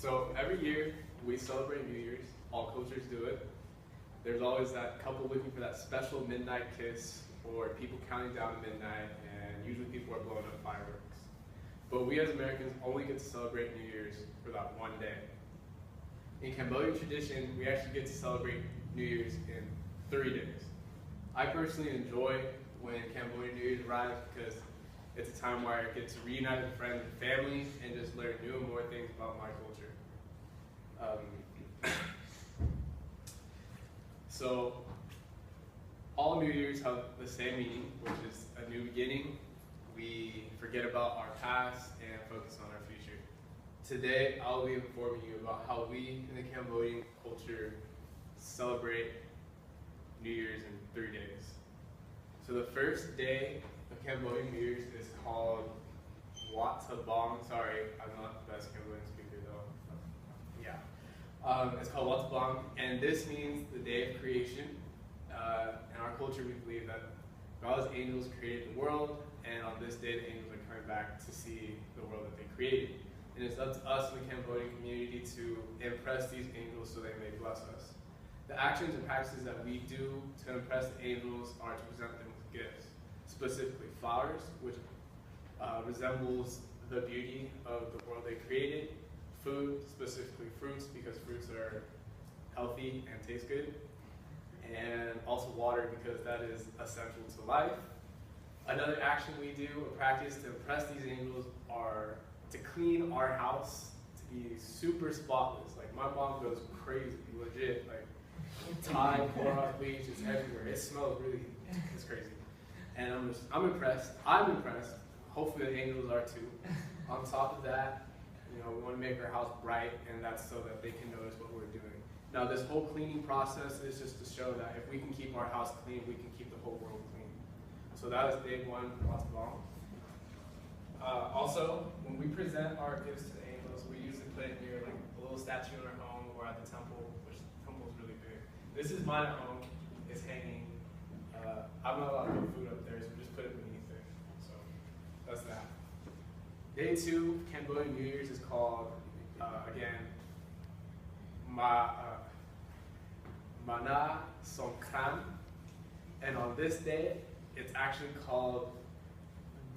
So every year we celebrate New Year's. All cultures do it. There's always that couple looking for that special midnight kiss, or people counting down to midnight, and usually people are blowing up fireworks. But we as Americans only get to celebrate New Year's for that one day. In Cambodian tradition, we actually get to celebrate New Year's in 3 days. I personally enjoy when Cambodian New Year's arrives because it's a time where I get to reunite with friends and family and just learn new and more things about my culture. So all New Year's have the same meaning, which is a new beginning. We forget about our past and focus on our future. Today, I'll be informing you about how we in the Cambodian culture celebrate New Year's in 3 days. So the first day of Cambodian New Year's is called Wat Tabong. Sorry, I'm not the best Cambodian speaker though. Yeah. It's called Wat Tabong, and this means the day of creation. In our culture, we believe that God's angels created the world, and on this day, the angels are coming back to see the world that they created. And it's up to us in the Cambodian community to impress these angels so they may bless us. The actions and practices that we do to impress the angels are to present them with gifts, specifically flowers, which resembles the beauty of the world they created, food, specifically fruits, because fruits are healthy and taste good, and also water because that is essential to life. Another action we do, a practice to impress these angels, are to clean our house to be super spotless. Like my mom goes crazy, legit, like Tide, Clorox bleach, it's everywhere. It smells really, it's crazy. And I'm impressed. I'm impressed. Hopefully the angels are too. On top of that, you know, we want to make our house bright, and that's so that they can notice what we're doing. Now, this whole cleaning process is just to show that if we can keep our house clean, we can keep the whole world clean. So that is day one, Wat Tabong. Also, when we present our gifts to the angels, we usually put it near like a little statue in our home or at the temple, which the temple is really big. This is mine at home. It's hanging. I'm not allowed to put food up there, so we just put it beneath it. So that's that. Day two, Cambodian New Year's, is called, again, Mana Songkran. And on this day, it's actually called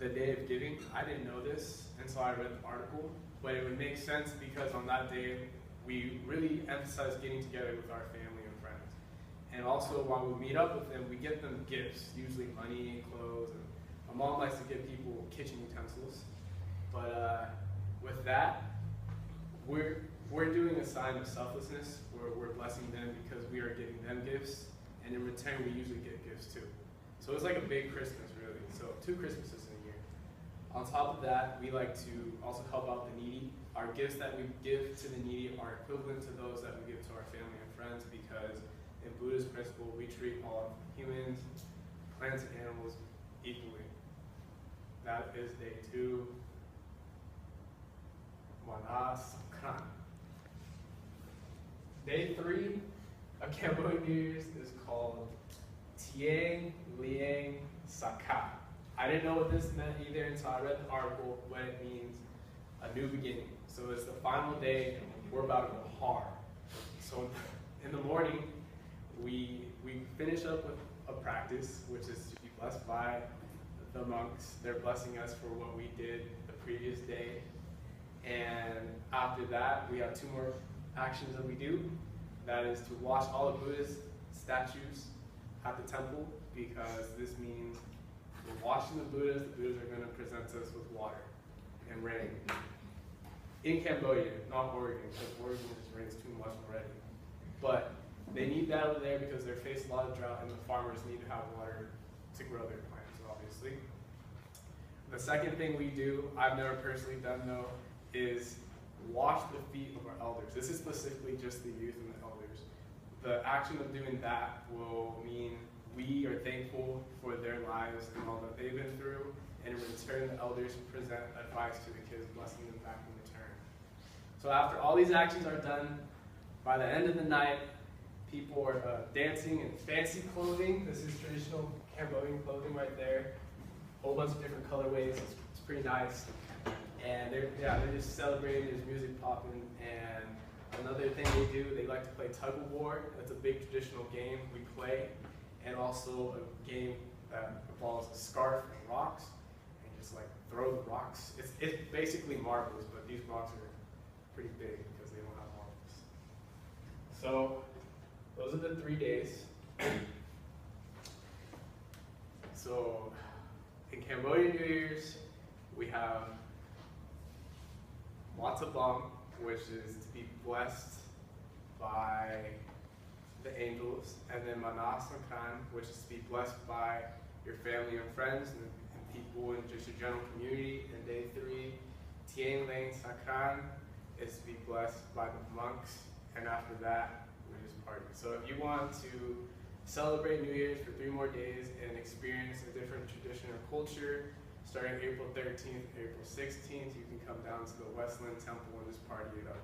the Day of Giving. I didn't know this until I read the article, but it would make sense because on that day, we really emphasize getting together with our family and friends. And also, while we meet up with them, we get them gifts, usually money, clothes, and my mom likes to give people kitchen utensils. But with that, we're doing a sign of selflessness. We're blessing them because we are giving them gifts, and in return, we usually get gifts too. So it's like a big Christmas, really. So 2 Christmases in a year. On top of that, we like to also help out the needy. Our gifts that we give to the needy are equivalent to those that we give to our family and friends because in Buddhist principle, we treat all humans, plants, and animals equally. That is day 2. Mana Songkran. Day 3 of Cambodian New Year's is called Tieng Lieng Saka. I didn't know what this meant either until I read the article, but it means a new beginning. So it's the final day, we're about to go hard. So in the morning, we finish up with a practice, which is to be blessed by the monks. They're blessing us for what we did the previous day. And after that, we have 2 more actions that we do. That is to wash all the Buddhist statues at the temple, because this means we're washing the Buddhas are going to present us with water and rain. In Cambodia, not Oregon, because Oregon just rains too much already. But they need that over there because they face a lot of drought, and the farmers need to have water to grow their plants, obviously. The second thing we do, I've never personally done though, is wash the feet of our elders. This is specifically just the youth and the elders. The action of doing that will mean we are thankful for their lives and all that they've been through, and in return, the elders present advice to the kids, blessing them back in return. So after all these actions are done, by the end of the night, people are dancing in fancy clothing. This is traditional Cambodian clothing right there. A whole bunch of different colorways. It's pretty nice. And they're just celebrating. There's music popping, and another thing they do, they like to play tug of war. That's a big traditional game we play, and also a game that involves a scarf and rocks, and just like throw the rocks. It's basically marbles, but these rocks are pretty big because they don't have marbles. So those are the 3 days. So in Cambodian New Year's, we have Watabam, which is to be blessed by the angels, and then Manasankan, which is to be blessed by your family and friends and people in just your general community. And day 3, Tien Lang Sakran, is to be blessed by the monks, and after that, we just party. So if you want to celebrate New Year's for 3 more days and experience a different tradition or culture, starting April 13th, April 16th, you can come down to the Westland Temple and just party it up.